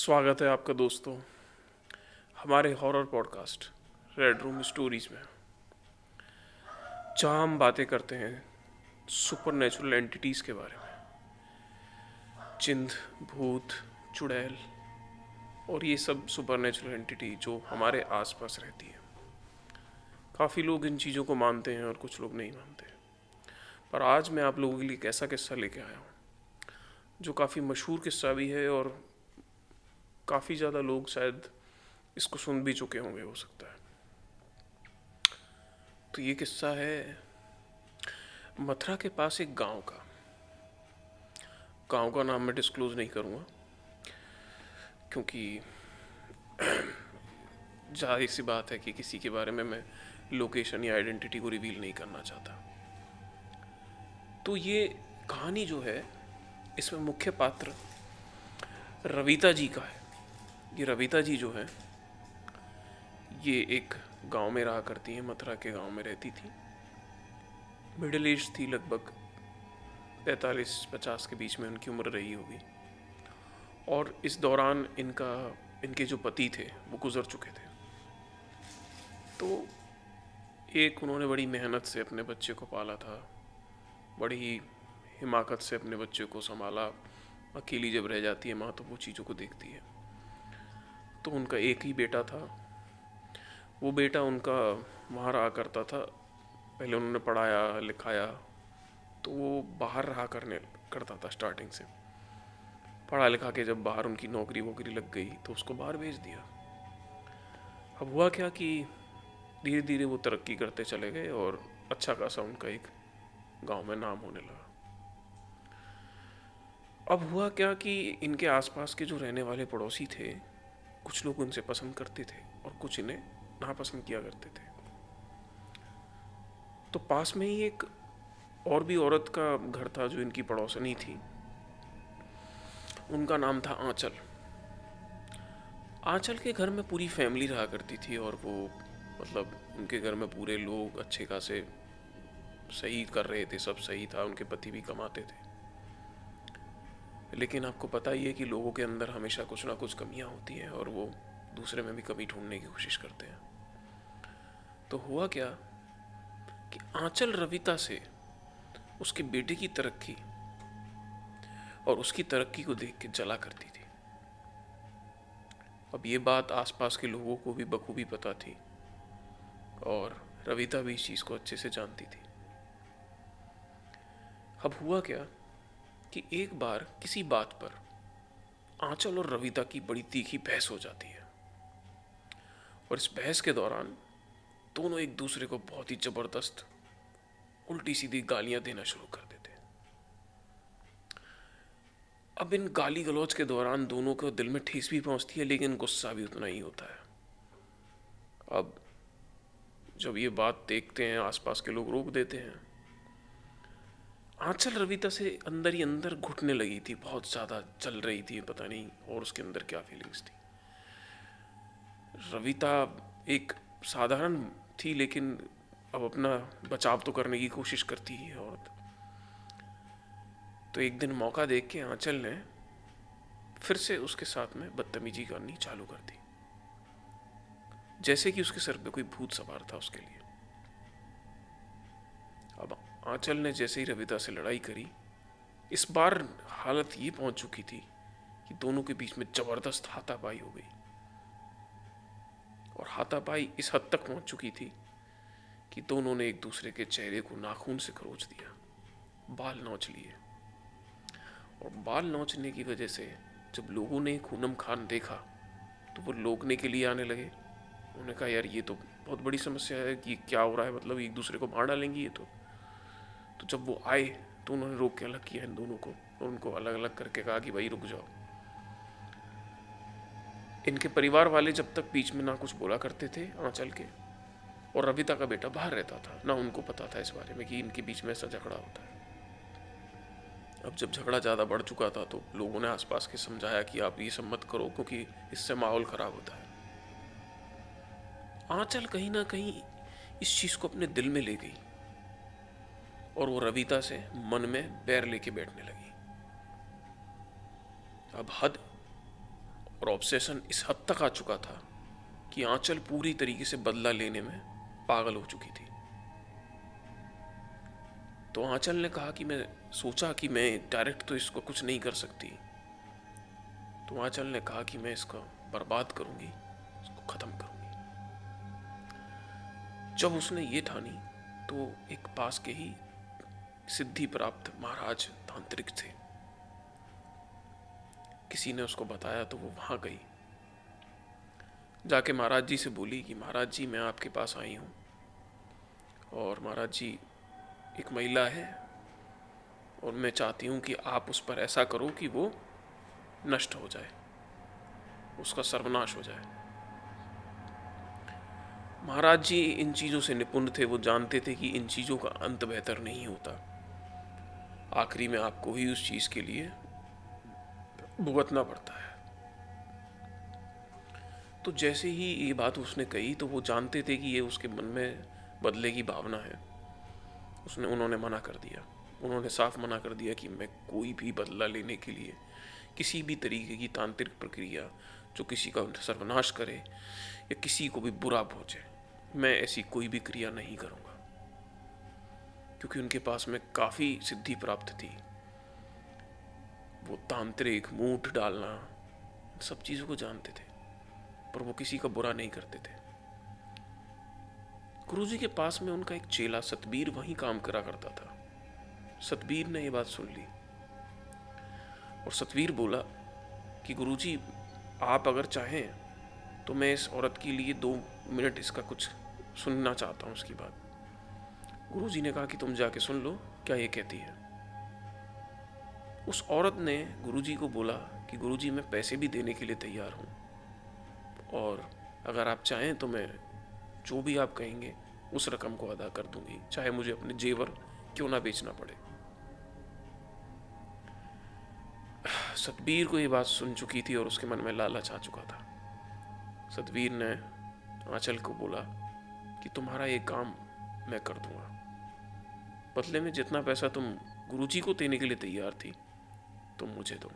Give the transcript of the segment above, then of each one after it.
स्वागत है आपका दोस्तों हमारे horror podcast red room stories में, जहाँ हम बातें करते हैं सुपर नेचुरल एंटिटीज़ के बारे में। जिन्द, भूत, चुड़ैल और ये सब सुपर नेचुरल एंटिटी जो हमारे आसपास रहती है। काफ़ी लोग इन चीज़ों को मानते हैं और कुछ लोग नहीं मानते। पर आज मैं आप लोगों के लिए एक ऐसा किस्सा लेके आया हूँ जो काफ़ी मशहूर किस्सा भी है और काफ़ी ज़्यादा लोग शायद इसको सुन भी चुके होंगे, हो सकता है। तो ये किस्सा है मथुरा के पास एक गांव का नाम मैं डिस्क्लोज़ नहीं करूँगा, क्योंकि जाहिर सी बात है कि किसी के बारे में मैं लोकेशन या आइडेंटिटी को रिवील नहीं करना चाहता। तो ये कहानी जो है, इसमें मुख्य पात्र रविता जी का है। ये रविता जी जो है, ये एक गांव में रहा करती हैं, मथुरा के गांव में रहती थी। मिडिल एज थी, लगभग 45-50 के बीच में उनकी उम्र रही होगी। और इस दौरान इनके जो पति थे वो गुज़र चुके थे। तो एक उन्होंने बड़ी मेहनत से अपने बच्चे को पाला था, बड़ी ही हिमाकत से अपने बच्चे को संभाला। अकेली जब रह जाती है माँ तो वो चीज़ों को देखती है। तो उनका एक ही बेटा था। वो बेटा उनका वहाँ रहा करता था। पहले उन्होंने पढ़ाया लिखाया, तो वो बाहर रहा करता था स्टार्टिंग से। पढ़ा लिखा के जब बाहर उनकी नौकरी वोकरी लग गई तो उसको बाहर भेज दिया। अब हुआ क्या कि धीरे धीरे वो तरक्की करते चले गए और अच्छा खासा उनका एक गांव में नाम होने लगा। अब हुआ क्या कि इनके आसपास के जो रहने वाले पड़ोसी थे, कुछ लोग उनसे पसंद करते थे और कुछ इन्हें नापसंद किया करते थे। तो पास में ही एक और भी औरत का घर था जो इनकी पड़ोसनी थी। उनका नाम था आंचल। आंचल के घर में पूरी फैमिली रहा करती थी और वो मतलब उनके घर में पूरे लोग अच्छे खासे सही कर रहे थे, सब सही था। उनके पति भी कमाते थे। लेकिन आपको पता ही है कि लोगों के अंदर हमेशा कुछ ना कुछ कमियां होती हैं और वो दूसरे में भी कमी ढूंढने की कोशिश करते हैं। तो हुआ क्या कि आंचल रविता से उसके बेटे की तरक्की और उसकी तरक्की को देख के जला करती थी। अब ये बात आसपास के लोगों को भी बखूबी पता थी और रविता भी इस चीज़ को अच्छे से जानती थी। अब हुआ क्या कि एक बार किसी बात पर आंचल और रविता की बड़ी तीखी बहस हो जाती है और इस बहस के दौरान दोनों एक दूसरे को बहुत ही जबरदस्त उल्टी सीधी गालियां देना शुरू कर देते हैं। अब इन गाली गलौज के दौरान दोनों को दिल में ठेस भी पहुंचती है, लेकिन गुस्सा भी उतना ही होता है। अब जब ये बात देखते हैं आसपास के लोग रोक देते हैं। आंचल रविता से अंदर ही अंदर घुटने लगी थी, बहुत ज़्यादा चल रही थी, पता नहीं और उसके अंदर क्या फीलिंग्स थी। रविता एक साधारण थी, लेकिन अब अपना बचाव तो करने की कोशिश करती ही है औरत। तो एक दिन मौका देख के आंचल ने फिर से उसके साथ में बदतमीजी करनी चालू कर दी, जैसे कि उसके सर पे कोई भूत सवार था उसके लिए। अब आंचल ने जैसे ही रविता से लड़ाई करी, इस बार हालत ये पहुंच चुकी थी कि दोनों के बीच में जबरदस्त हाथापाई हो गई। और हाथापाई इस हद तक पहुंच चुकी थी कि दोनों ने एक दूसरे के चेहरे को नाखून से खरोच दिया, बाल नोच लिए। और बाल नोचने की वजह से जब लोगों ने खूनम खान देखा तो वो लोगने के लिए आने लगे। उन्होंने कहा यार ये तो बहुत बड़ी समस्या है कि क्या हो रहा है, मतलब एक दूसरे को मार डालेंगी ये तो जब वो आए तो उन्होंने रोक के अलग किया इन दोनों को और उनको अलग अलग करके कहा कि भाई रुक जाओ। इनके परिवार वाले जब तक बीच में ना कुछ बोला करते थे आंचल के, और रविता का बेटा बाहर रहता था, ना उनको पता था इस बारे में कि इनके बीच में ऐसा झगड़ा होता है। अब जब झगड़ा ज़्यादा बढ़ चुका था तो लोगों ने आसपास के समझाया कि आप ये सब मत करो क्योंकि इससे माहौल ख़राब होता है। आंचल कहीं ना कहीं इस चीज़ को अपने दिल में ले गई और वो रविता से मन में बैर लेके बैठने लगी। अब हद और ऑब्सेशन इस हद तक आ चुका था कि आंचल पूरी तरीके से बदला लेने में पागल हो चुकी थी। तो आंचल ने कहा कि मैं सोचा कि मैं डायरेक्ट तो इसको कुछ नहीं कर सकती। तो आंचल ने कहा कि मैं इसको बर्बाद करूंगी, इसको ख़त्म करूंगी। जब उसने ये ठानी तो एक पास के ही सिद्धि प्राप्त महाराज तांत्रिक थे, किसी ने उसको बताया तो वो वहाँ गई। जाके महाराज जी से बोली कि महाराज जी मैं आपके पास आई हूँ और महाराज जी एक महिला है और मैं चाहती हूँ कि आप उस पर ऐसा करो कि वो नष्ट हो जाए, उसका सर्वनाश हो जाए। महाराज जी इन चीज़ों से निपुण थे, वो जानते थे कि इन चीज़ों का अंत बेहतर नहीं होता, आखिरी में आपको ही उस चीज़ के लिए भुगतना पड़ता है। तो जैसे ही ये बात उसने कही तो वो जानते थे कि ये उसके मन में बदले की भावना है। उन्होंने मना कर दिया, उन्होंने साफ मना कर दिया कि मैं कोई भी बदला लेने के लिए किसी भी तरीके की तांत्रिक प्रक्रिया जो किसी का सर्वनाश करे या किसी को भी बुरा पहुंचे, मैं ऐसी कोई भी क्रिया नहीं करूँगा। क्योंकि उनके पास में काफ़ी सिद्धि प्राप्त थी, वो तांत्रिक मूठ डालना सब चीज़ों को जानते थे, पर वो किसी का बुरा नहीं करते थे। गुरुजी के पास में उनका एक चेला सतबीर वहीं काम करा करता था। सतबीर ने ये बात सुन ली और सतबीर बोला कि गुरुजी आप अगर चाहें तो मैं इस औरत के लिए 2 मिनट इसका कुछ सुनना चाहता हूँ उसकी बात। गुरुजी ने कहा कि तुम जाके सुन लो क्या ये कहती है। उस औरत ने गुरुजी को बोला कि गुरुजी मैं पैसे भी देने के लिए तैयार हूँ और अगर आप चाहें तो मैं जो भी आप कहेंगे उस रकम को अदा कर दूंगी, चाहे मुझे अपने जेवर क्यों ना बेचना पड़े। सतबीर को ये बात सुन चुकी थी और उसके मन में लालच आ चुका था। सतबीर ने आंचल को बोला कि तुम्हारा ये काम मैं कर दूंगा, बदले में जितना पैसा तुम गुरुजी को देने के लिए तैयार थी तुम मुझे दो।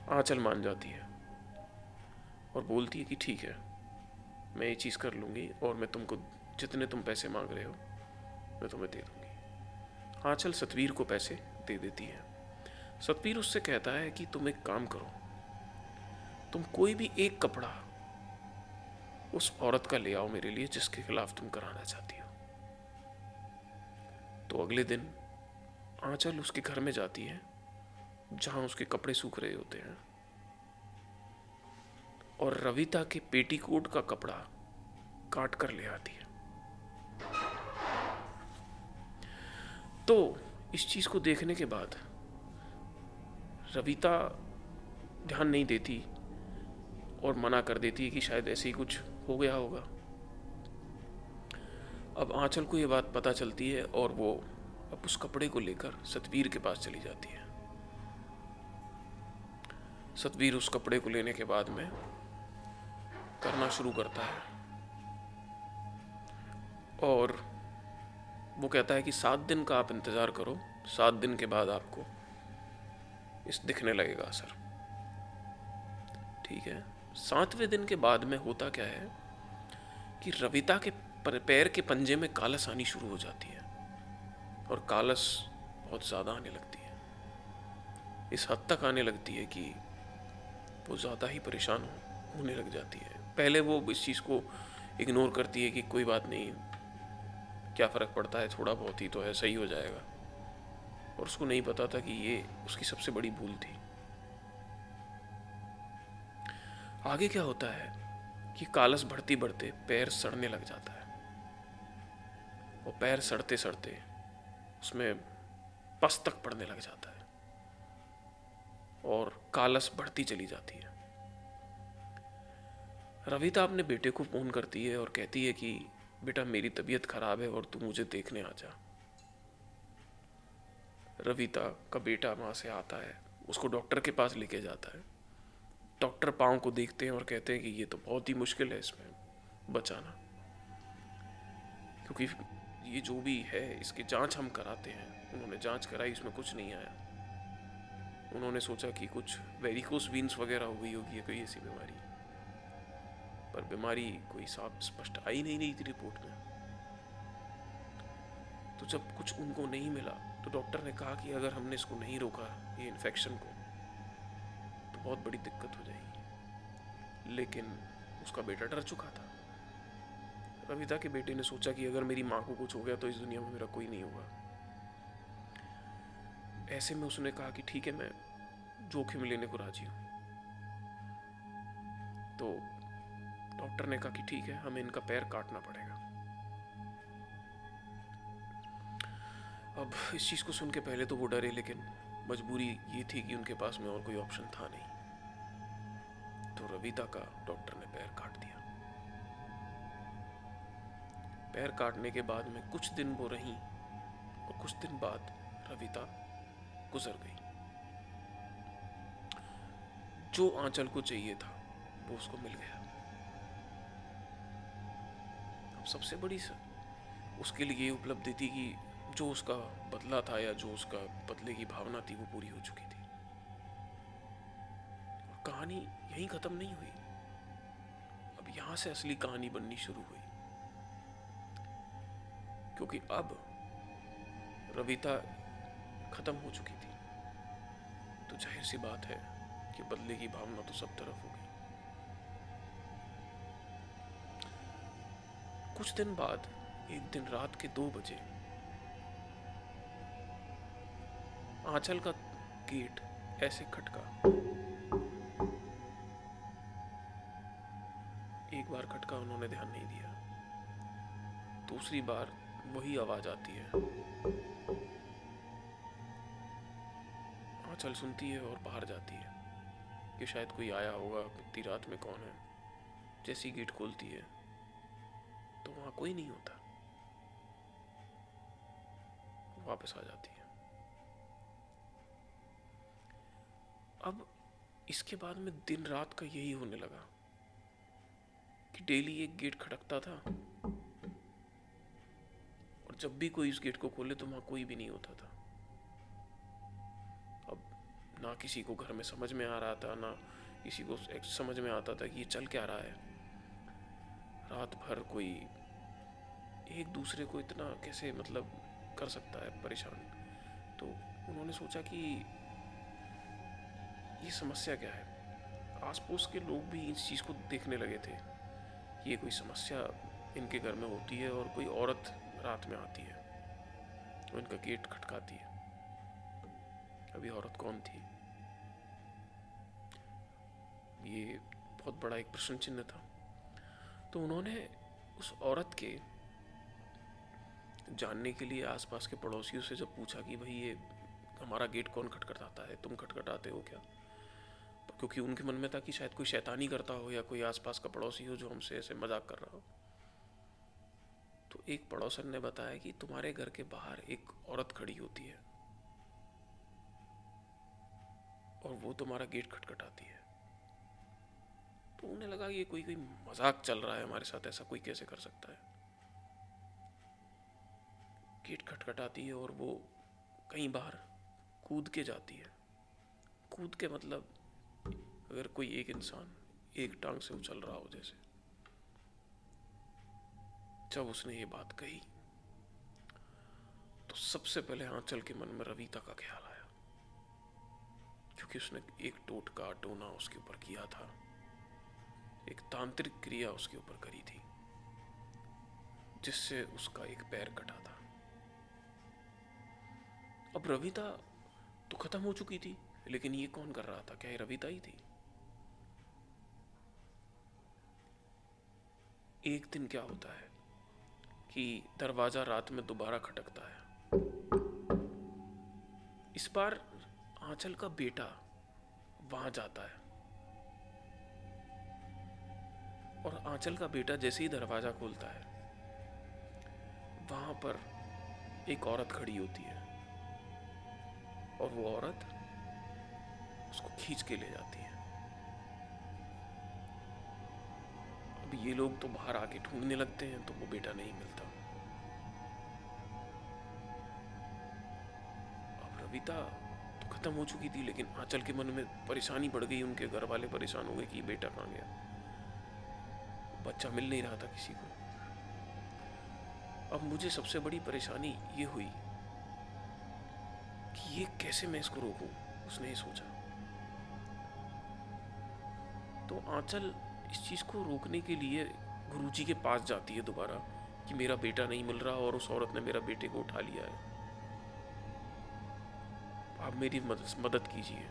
आंचल मान जाती है और बोलती है कि ठीक है मैं ये चीज़ कर लूँगी और मैं तुमको जितने तुम पैसे मांग रहे हो मैं तुम्हें दे दूँगी। आंचल सतवीर को पैसे दे देती है। सतवीर उससे कहता है कि तुम एक काम करो, तुम कोई भी एक कपड़ा उस औरत का ले आओ मेरे लिए जिसके खिलाफ तुम कराना चाहती हो। तो अगले दिन आंचल उसके घर में जाती है जहाँ उसके कपड़े सूख रहे होते हैं और रविता के पेटीकोट का कपड़ा काट कर ले आती है। तो इस चीज को देखने के बाद रविता ध्यान नहीं देती और मना कर देती है कि शायद ऐसे ही कुछ हो गया होगा। अब आंचल को ये बात पता चलती है और वो अब उस कपड़े को लेकर सतवीर के पास चली जाती है। सतवीर उस कपड़े को लेने के बाद में करना शुरू करता है और वो कहता है कि 7 दिन का आप इंतज़ार करो, 7 दिन के बाद आपको इस दिखने लगेगा असर। ठीक है। 7वें दिन के बाद में होता क्या है कि रविता के पैर के पंजे में कालस आनी शुरू हो जाती है और कालस बहुत ज़्यादा आने लगती है। इस हद तक आने लगती है कि वो ज़्यादा ही परेशान होने लग जाती है। पहले वो इस चीज़ को इग्नोर करती है कि कोई बात नहीं, क्या फ़र्क पड़ता है, थोड़ा बहुत ही तो है, सही हो जाएगा। और उसको नहीं पता था कि ये उसकी सबसे बड़ी भूल थी। आगे क्या होता है कि कालस बढ़ती बढ़ते पैर सड़ने लग जाता है और पैर सड़ते सड़ते उसमें पस तक पड़ने लग जाता है और कालस बढ़ती चली जाती है। रविता अपने बेटे को फोन करती है और कहती है कि बेटा मेरी तबीयत खराब है और तू मुझे देखने आ जा। रविता का बेटा वहाँ से आता है, उसको डॉक्टर के पास लेके जाता है। डॉक्टर पाँव को देखते हैं और कहते हैं कि ये तो बहुत ही मुश्किल है इसमें बचाना, क्योंकि ये जो भी है इसकी जांच हम कराते हैं। उन्होंने जांच कराई, इसमें कुछ नहीं आया। उन्होंने सोचा कि कुछ वेरिकोस वीन्स वगैरह हो गई होगी या कोई ऐसी बीमारी, पर बीमारी कोई साफ स्पष्ट आई नहीं रही थी रिपोर्ट में। तो जब कुछ उनको नहीं मिला तो डॉक्टर ने कहा कि अगर हमने इसको नहीं रोका, ये इन्फेक्शन को, तो बहुत बड़ी दिक्कत हो जाएगी। लेकिन उसका बेटा डर चुका था। रविता के बेटे ने सोचा कि अगर मेरी माँ को कुछ हो गया तो इस दुनिया में मेरा कोई नहीं होगा। ऐसे में उसने कहा कि ठीक है, मैं जोखिम लेने को राजी हूँ। तो डॉक्टर ने कहा कि ठीक है, हमें इनका पैर काटना पड़ेगा। अब इस चीज़ को सुन के पहले तो वो डरे, लेकिन मजबूरी ये थी कि उनके पास में और कोई ऑप्शन था नहीं। तो रविता का डॉक्टर ने पैर काट दिया। पैर काटने के बाद में कुछ दिन वो रहीं और कुछ दिन बाद रविता गुजर गई। जो आंचल को चाहिए था वो उसको मिल गया। अब सबसे बड़ी उसके लिए ये उपलब्धि थी कि जो उसका बदला था या जो उसका बदले की भावना थी वो पूरी हो चुकी थी। और कहानी यहीं खत्म नहीं हुई। अब यहां से असली कहानी बननी शुरू हुई, क्योंकि अब रविता खत्म हो चुकी थी। तो जाहिर सी बात है कि बदले की भावना तो सब तरफ होगी। कुछ दिन बाद एक दिन रात के 2 बजे आंचल का गेट ऐसे खटका। एक बार खटका, उन्होंने ध्यान नहीं दिया। दूसरी बार वही आवाज आती है। आंचल सुनती है और बाहर जाती है कि शायद कोई आया होगा, इतनी रात में कौन है। जैसी गेट खोलती है तो वहां कोई नहीं होता। वापस आ जाती है। अब इसके बाद में दिन रात का यही होने लगा कि डेली एक गेट खटकता था और जब भी कोई इस गेट को खोले तो वहां कोई भी नहीं होता था। अब ना किसी को घर में समझ में आ रहा था, ना किसी को समझ में आता था कि ये चल क्या रहा है। रात भर कोई एक दूसरे को इतना कैसे मतलब कर सकता है परेशान। तो उन्होंने सोचा कि ये समस्या क्या है। आस पड़ोस के लोग भी इस चीज़ को देखने लगे थे कि ये कोई समस्या इनके घर में होती है और कोई औरत रात में आती है और इनका गेट खटकाती है। अभी औरत कौन थी, ये बहुत बड़ा एक प्रश्न चिन्ह था। तो उन्होंने उस औरत के जानने के लिए आसपास के पड़ोसियों से जब पूछा कि भाई ये हमारा गेट कौन खटखटाता है, तुम खटखटाते हो क्या, क्योंकि उनके मन में था कि शायद कोई शैतानी करता हो या कोई आसपास का पड़ोसी हो जो हमसे ऐसे मजाक कर रहा हो। तो एक पड़ोसन ने बताया कि तुम्हारे घर के बाहर एक औरत खड़ी होती है और वो तुम्हारा गेट खटखटाती है। तो उन्हें लगा ये कोई मजाक चल रहा है हमारे साथ, ऐसा कोई कैसे कर सकता है। गेट खटखटाती है और वो कहीं बाहर कूद के जाती है। कूद के मतलब अगर कोई एक इंसान एक टांग से उछल रहा हो जैसे। जब उसने ये बात कही तो सबसे पहले आंचल के मन में रविता का ख्याल आया, क्योंकि उसने एक टोटका टोना उसके ऊपर किया था, एक तांत्रिक क्रिया उसके ऊपर करी थी जिससे उसका एक पैर कटा था। अब रविता तो खत्म हो चुकी थी, लेकिन ये कौन कर रहा था? क्या ये रविता ही थी? एक दिन क्या होता है कि दरवाजा रात में दोबारा खटकता है। इस बार आंचल का बेटा वहां जाता है और आंचल का बेटा जैसे ही दरवाजा खोलता है वहां पर एक औरत खड़ी होती है और वो औरत उसको खींच के ले जाती है। अब ये लोग तो बाहर आके ढूंढने लगते हैं तो वो बेटा नहीं मिलता। अब रविता तो ख़त्म हो चुकी थी, लेकिन आंचल के मन में परेशानी बढ़ गई। उनके घर वाले परेशान हो गए कि बेटा कहाँ गया, बच्चा मिल नहीं रहा था किसी को। अब मुझे सबसे बड़ी परेशानी ये हुई कि ये कैसे मैं इसको रोकूं। उसने ये सोचा। तो आंचल इस चीज़ को रोकने के लिए गुरुजी के पास जाती है दोबारा कि मेरा बेटा नहीं मिल रहा और उस औरत ने मेरा बेटे को उठा लिया है, आप मेरी मदद कीजिए।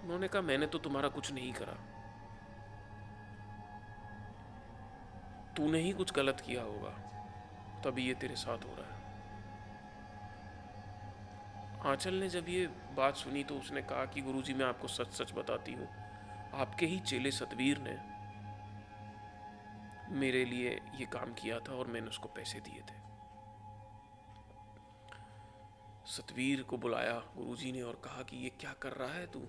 उन्होंने कहा मैंने तो तुम्हारा कुछ नहीं करा, तूने ही कुछ गलत किया होगा तभी ये तेरे साथ हो रहा है। आंचल ने जब ये बात सुनी तो उसने कहा कि गुरुजी मैं आपको सच सच बताती हूँ, आपके ही चेले सतवीर ने मेरे लिए ये काम किया था और मैंने उसको पैसे दिए थे। सतवीर को बुलाया गुरुजी ने और कहा कि ये क्या कर रहा है तू।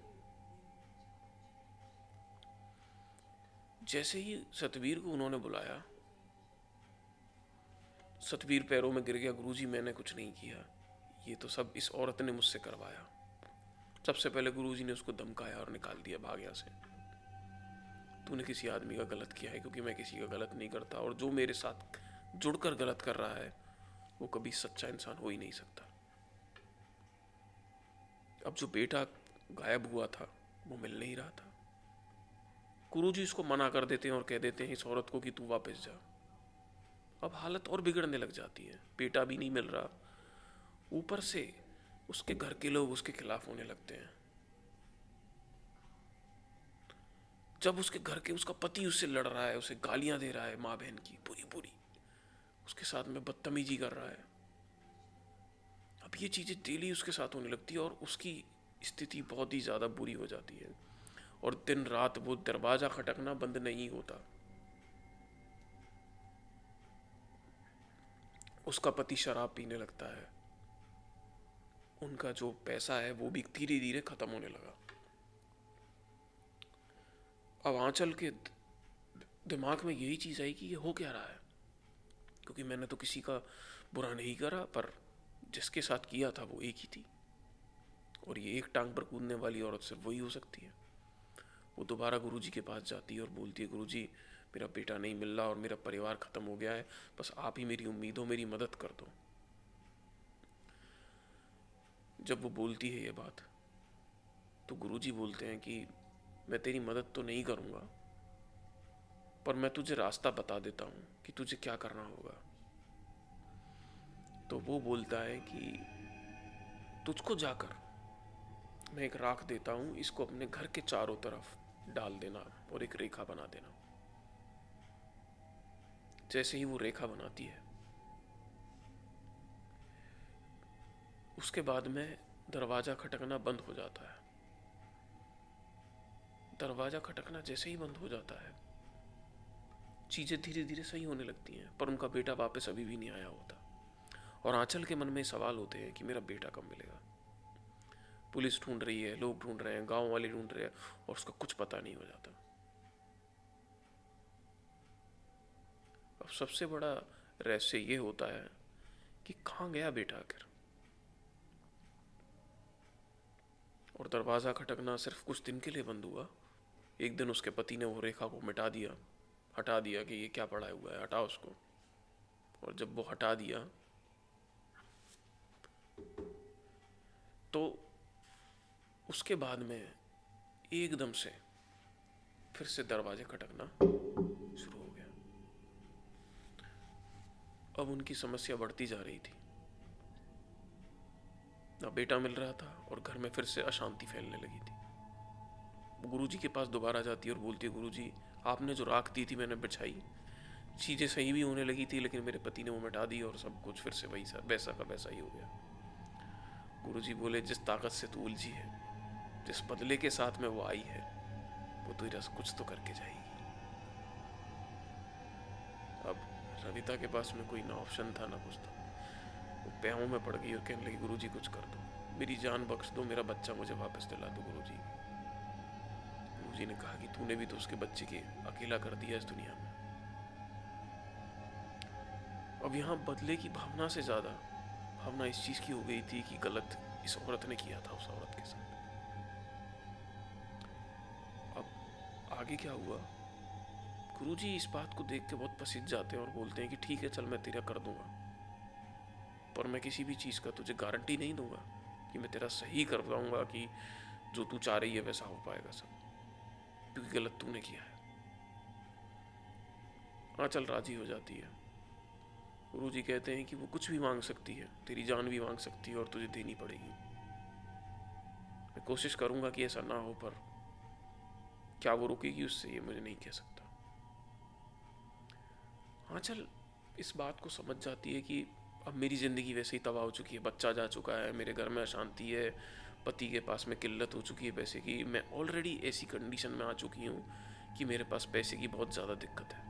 जैसे ही सतवीर को उन्होंने बुलाया, सतवीर पैरों में गिर गया। गुरुजी मैंने कुछ नहीं किया, ये तो सब इस औरत ने मुझसे करवाया। सबसे पहले गुरुजी ने उसको धमकाया और निकाल दिया भाग यहाँ से। तूने किसी आदमी का गलत किया है, क्योंकि मैं किसी का गलत नहीं करता, और जो मेरे साथ जुड़कर गलत कर रहा है वो कभी सच्चा इंसान हो ही नहीं सकता। अब जो बेटा गायब हुआ था वो मिल नहीं रहा था। गुरुजी इसको मना कर देते हैं और कह देते हैं इस औरत को कि तू वापस जा। अब हालत और बिगड़ने लग जाती है, बेटा भी नहीं मिल रहा, ऊपर से उसके घर के लोग उसके खिलाफ होने लगते हैं। जब उसके घर के उसका पति उससे लड़ रहा है, उसे गालियां दे रहा है माँ बहन की पूरी पूरी, उसके साथ में बदतमीजी कर रहा है। अब ये चीज़ें डेली उसके साथ होने लगती है और उसकी स्थिति बहुत ही ज़्यादा बुरी हो जाती है और दिन रात वो दरवाज़ा खटकना बंद नहीं होता। उसका पति शराब पीने लगता है, उनका जो पैसा है वो भी धीरे धीरे ख़त्म होने लगा। अब आंचल के दिमाग में यही चीज़ आई कि ये हो क्या रहा है, क्योंकि मैंने तो किसी का बुरा नहीं करा, पर जिसके साथ किया था वो एक ही थी और ये एक टांग पर कूदने वाली औरत सिर्फ वही हो सकती है। वो दोबारा गुरुजी के पास जाती है और बोलती है गुरुजी मेरा बेटा नहीं मिल रहा और मेरा परिवार ख़त्म हो गया है, बस आप ही मेरी उम्मीद हो, मेरी मदद कर दो। जब वो बोलती है ये बात तो गुरुजी बोलते हैं कि मैं तेरी मदद तो नहीं करूँगा, पर मैं तुझे रास्ता बता देता हूँ कि तुझे क्या करना होगा। तो वो बोलता है कि तुझको जाकर मैं एक राख देता हूँ, इसको अपने घर के चारों तरफ डाल देना और एक रेखा बना देना। जैसे ही वो रेखा बनाती है उसके बाद में दरवाज़ा खटकना बंद हो जाता है। दरवाज़ा खटकना जैसे ही बंद हो जाता है चीज़ें धीरे धीरे सही होने लगती हैं, पर उनका बेटा वापस अभी भी नहीं आया होता और आंचल के मन में सवाल होते हैं कि मेरा बेटा कब मिलेगा। पुलिस ढूंढ रही है, लोग ढूंढ रहे हैं, गांव वाले ढूंढ रहे हैं और उसका कुछ पता नहीं हो जाता। अब सबसे बड़ा रहस्य ये होता है कि कहाँ गया बेटा आखिर। और दरवाज़ा खटकना सिर्फ कुछ दिन के लिए बंद हुआ। एक दिन उसके पति ने वो रेखा को मिटा दिया, हटा दिया कि ये क्या पड़ा हुआ है, हटा उसको। और जब वो हटा दिया तो उसके बाद में एकदम से फिर से दरवाजे खटकना शुरू हो गया। अब उनकी समस्या बढ़ती जा रही थी, ना बेटा मिल रहा था और घर में फिर से अशांति फैलने लगी थी। वो गुरुजी के पास दोबारा जाती है और बोलती है गुरुजी आपने जो राख दी थी मैंने बिछाई, चीज़ें सही भी होने लगी थी, लेकिन मेरे पति ने वो मिटा दी और सब कुछ फिर से वही सा वैसा का वैसा ही हो गया। गुरुजी बोले जिस ताकत से तू उलझी है, जिस बदले के साथ में वो आई है, वो तेरा कुछ तो करके जाएगी। अब रविता के पास में कोई ना ऑप्शन था ना कुछ था, वो पैरों में पड़ गई और कहने लगी गुरुजी कुछ कर दो, मेरी जान बख्श दो, मेरा बच्चा मुझे वापस दिला दो गुरुजी। गुरुजी ने कहा कि तूने भी तो उसके बच्चे के अकेला कर दिया इस दुनिया में। अब यहाँ बदले की भावना से ज़्यादा भावना इस चीज़ की हो गई थी कि गलत इस औरत ने किया था उस औरत के साथ। अब आगे क्या हुआ, गुरुजी इस बात को देख के बहुत पसीज जाते हैं और बोलते हैं कि ठीक है चल मैं तेरा कर दूंगा, पर मैं किसी भी चीज़ का तुझे गारंटी नहीं दूंगा कि मैं तेरा सही कर पाऊंगा, कि जो तू चाह रही है वैसा हो पाएगा सब, क्योंकि गलत तूने किया है। हाँ चल राजी हो जाती है। गुरुजी कहते हैं कि वो कुछ भी मांग सकती है, तेरी जान भी मांग सकती है और तुझे देनी पड़ेगी। मैं कोशिश करूंगा कि ऐसा ना हो, पर क्या वो रुकेगी उससे ये मुझे नहीं कह सकता। हाँ चल इस बात को समझ जाती है कि अब मेरी ज़िंदगी वैसे ही तबाह हो चुकी है, बच्चा जा चुका है, मेरे घर में अशांति है, पति के पास में किल्लत हो चुकी है पैसे की, मैं ऑलरेडी ऐसी कंडीशन में आ चुकी हूँ कि मेरे पास पैसे की बहुत ज़्यादा दिक्कत है।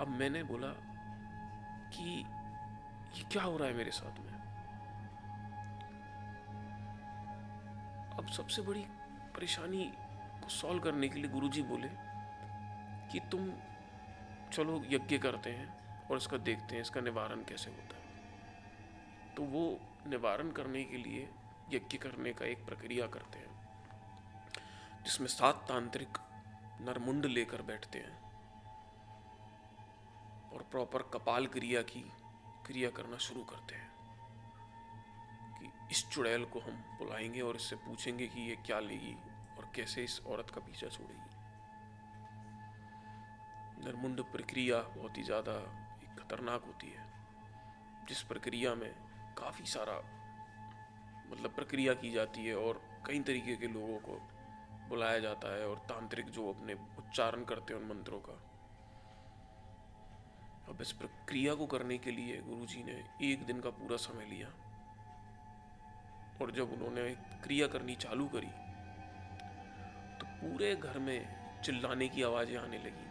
अब मैंने बोला कि ये क्या हो रहा है मेरे साथ में। अब सबसे बड़ी परेशानी को सॉल्व करने के लिए गुरुजी बोले कि तुम चलो यज्ञ करते हैं और इसका देखते हैं इसका निवारण कैसे होता है। तो वो निवारण करने के लिए यज्ञ करने का एक प्रक्रिया करते हैं जिसमें 7 तांत्रिक नरमुंड लेकर बैठते हैं और प्रॉपर कपाल क्रिया करना शुरू करते हैं कि इस चुड़ैल को हम बुलाएंगे और इससे पूछेंगे कि ये क्या लेगी और कैसे इस औरत का पीछा छोड़ेगी। नरमुंड प्रक्रिया बहुत ही ज़्यादा खतरनाक होती है, जिस प्रक्रिया में काफ़ी सारा प्रक्रिया की जाती है और कई तरीके के लोगों को बुलाया जाता है और तांत्रिक जो अपने उच्चारण करते हैं उन मंत्रों का। अब इस प्रक्रिया को करने के लिए गुरुजी ने 1 दिन का पूरा समय लिया और जब उन्होंने क्रिया करनी चालू करी तो पूरे घर में चिल्लाने की आवाज़ें आने लगी।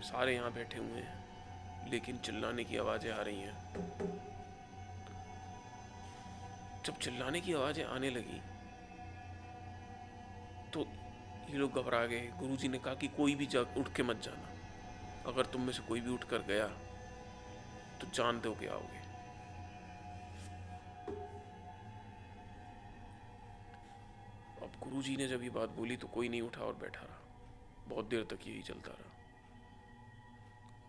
सारे यहाँ बैठे हुए हैं लेकिन चिल्लाने की आवाज़ें आ रही हैं। जब चिल्लाने की आवाज़ें आने लगी तो ये लोग घबरा गए। गुरुजी ने कहा कि कोई भी उठ के मत जाना, अगर तुम में से कोई भी उठ कर गया तो जान दो के आओगे। अब गुरुजी ने जब ये बात बोली तो कोई नहीं उठा और बैठा रहा। बहुत देर तक यही चलता रहा।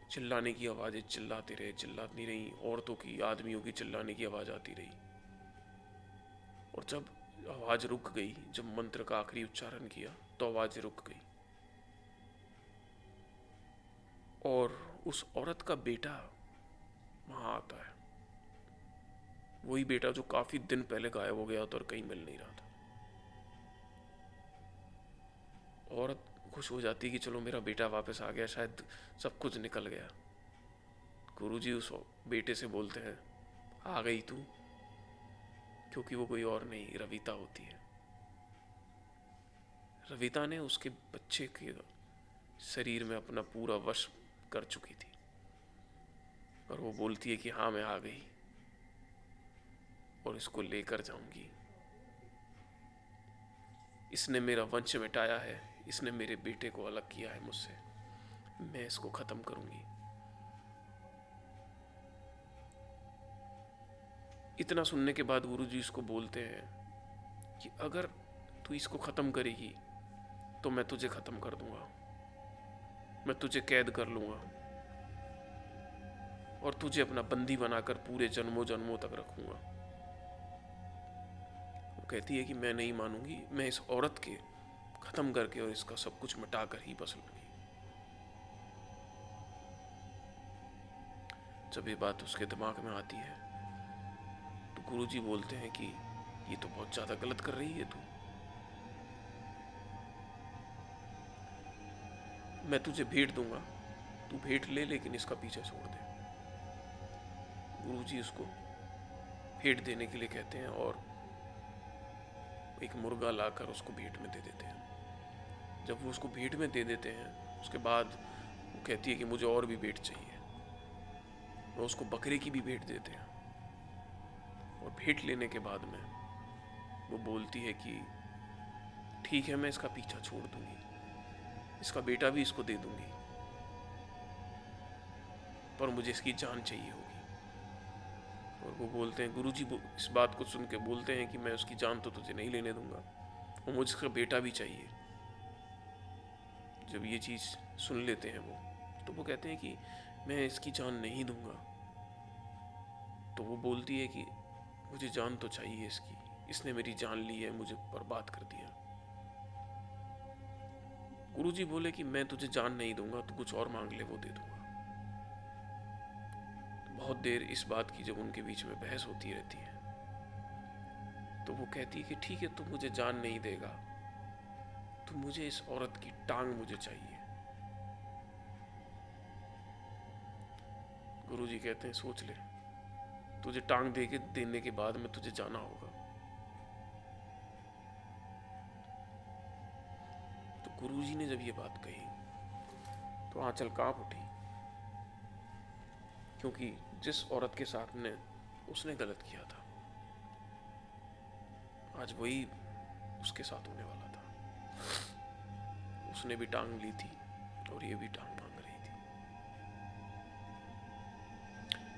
चिल्लाने की आवाज़ें चिल्लाती नहीं रही, औरतों की आदमियों की चिल्लाने की आवाज़ आती रही। और जब आवाज़ रुक गई, जब मंत्र का आखिरी उच्चारण किया तो आवाज़ रुक गई और उस औरत का बेटा वहाँ आता है। वही बेटा जो काफ़ी दिन पहले गायब हो गया था और कहीं मिल नहीं रहा था। औरत खुश हो जाती कि चलो मेरा बेटा वापस आ गया, शायद सब कुछ निकल गया। गुरुजी उस बेटे से बोलते हैं, आ गई तू, क्योंकि वो कोई और नहीं रविता होती है। रविता ने उसके बच्चे के शरीर में अपना पूरा वश कर चुकी थी और वो बोलती है कि हाँ मैं आ गई और इसको लेकर जाऊंगी। इसने मेरा वंश मिटाया है, इसने मेरे बेटे को अलग किया है मुझसे, मैं इसको खत्म करूंगी। इतना सुनने के बाद गुरुजी इसको बोलते हैं कि अगर तू इसको खत्म करेगी तो मैं तुझे खत्म कर दूंगा, मैं तुझे कैद कर लूंगा और तुझे अपना बंदी बनाकर पूरे जन्मों जन्मों तक रखूंगा। वो कहती है कि मैं नहीं मानूंगी, मैं इस औरत के खत्म करके और इसका सब कुछ मिटा कर ही बस लूंगी। जब ये बात उसके दिमाग में आती है तो गुरुजी बोलते हैं कि ये तो बहुत ज़्यादा गलत कर रही है तू, मैं तुझे भेंट दूंगा, तू भेंट ले लेकिन इसका पीछा छोड़ दे। गुरुजी उसको भेंट देने के लिए कहते हैं और एक मुर्गा लाकर उसको भेंट में दे देते हैं। जब वो उसको भेंट में दे देते हैं उसके बाद वो कहती है कि मुझे और भी भेंट चाहिए। वो उसको बकरे की भी भेंट देते हैं और भेंट लेने के बाद में वो बोलती है कि ठीक है मैं इसका पीछा छोड़ दूंगी, इसका बेटा भी इसको दे दूंगी, पर मुझे इसकी जान चाहिए होगी। और वो बोलते हैं, गुरुजी इस बात को सुन के बोलते हैं कि मैं उसकी जान तो तुझे नहीं लेने दूंगा, और मुझे उसका बेटा भी चाहिए। जब ये चीज़ सुन लेते हैं वो, तो वो कहते हैं कि मैं इसकी जान नहीं दूंगा। तो वो बोलती है कि मुझे जान तो चाहिए इसकी, इसने मेरी जान ली है, मुझे बर्बाद कर दिया। गुरुजी बोले कि मैं तुझे जान नहीं दूंगा, तू कुछ और मांग ले, वो दे दूंगा। बहुत देर इस बात की जब उनके बीच में बहस होती रहती है, तो वो कहती है कि ठीक है, तू मुझे जान नहीं देगा, तो मुझे इस औरत की टांग मुझे चाहिए। गुरुजी कहते हैं, सोच ले, तुझे टांग देने के बाद में तुझे जाना होगा। तो गुरुजी ने जब ये बात कही तो आंचल कांप उठी, क्योंकि जिस औरत के साथ ने उसने गलत किया था, आज वही उसके साथ होने वाला था। उसने भी टांग ली थी और ये भी टांग मांग रही थी।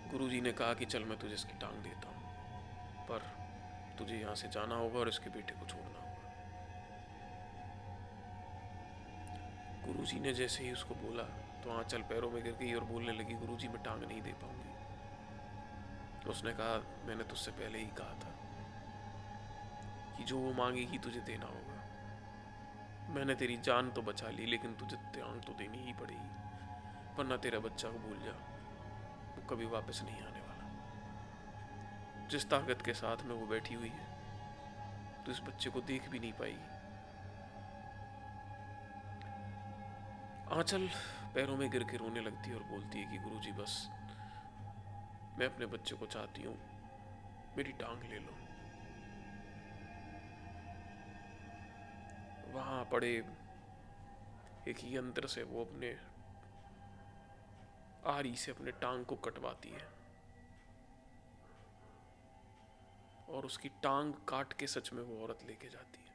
गुरुजी ने कहा कि चल मैं तुझे इसकी टांग देता हूँ, पर तुझे यहाँ से जाना होगा और इसके बेटे को छोड़ना होगा। गुरुजी ने जैसे ही उसको बोला तो आंचल पैरों में गिर गई और बोलने लगी, गुरुजी मैं टांग नहीं दे पाऊंगी। उसने कहा, मैंने तुझसे पहले ही कहा था कि जो वो मांगेगी तुझे देना होगा। मैंने तेरी जान तो बचा ली, लेकिन तुझे टांग तो देनी ही पड़ेगी, वरना तेरा बच्चा को भूल जा, वो कभी वापस नहीं आने वाला। जिस ताकत के साथ में वो बैठी हुई है, तो इस बच्चे को देख भी नहीं पाएगी। आंचल पैरों में गिर के रोने लगती है और बोलती है कि गुरुजी बस, मैं अपने बच्चे को चाहती हूँ, मेरी टांग ले लो। वहां पड़े एक यंत्र से वो अपने आरी से अपने टांग को कटवाती है, और उसकी टांग काट के सच में वो औरत लेके जाती है।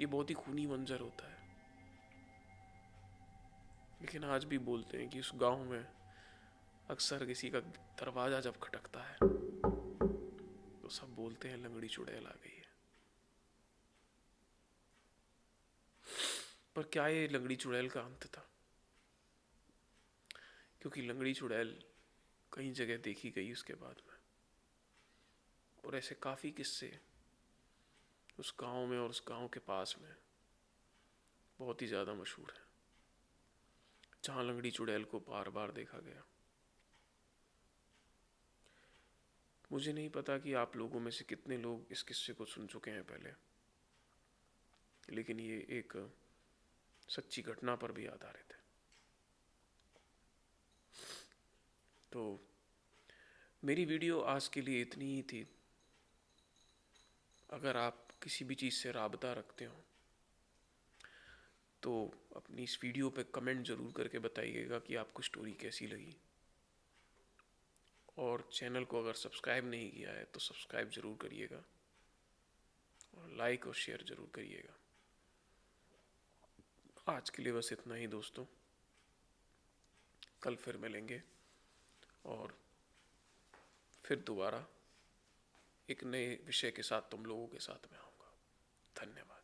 ये बहुत ही खूनी मंजर होता है, लेकिन आज भी बोलते हैं कि उस गांव में अक्सर किसी का दरवाजा जब खटकता है तो सब बोलते हैं लंगड़ी चुड़ैल आ गई है। पर क्या ये लंगड़ी चुड़ैल का अंत था? क्योंकि लंगड़ी चुड़ैल कई जगह देखी गई उसके बाद में, और ऐसे काफ़ी किस्से उस गांव में और उस गांव के पास में बहुत ही ज़्यादा मशहूर है, जहाँ लंगड़ी चुड़ैल को बार बार देखा गया। मुझे नहीं पता कि आप लोगों में से कितने लोग इस किस्से को सुन चुके हैं पहले, लेकिन ये एक सच्ची घटना पर भी आधारित है। तो मेरी वीडियो आज के लिए इतनी ही थी। अगर आप किसी भी चीज़ से राबता रखते हो तो अपनी इस वीडियो पे कमेंट ज़रूर करके बताइएगा कि आपको स्टोरी कैसी लगी, और चैनल को अगर सब्सक्राइब नहीं किया है तो सब्सक्राइब ज़रूर करिएगा, और लाइक और शेयर ज़रूर करिएगा। आज के लिए बस इतना ही दोस्तों, कल फिर मिलेंगे और फिर दोबारा एक नए विषय के साथ तुम लोगों के साथ में आऊँगा। धन्यवाद।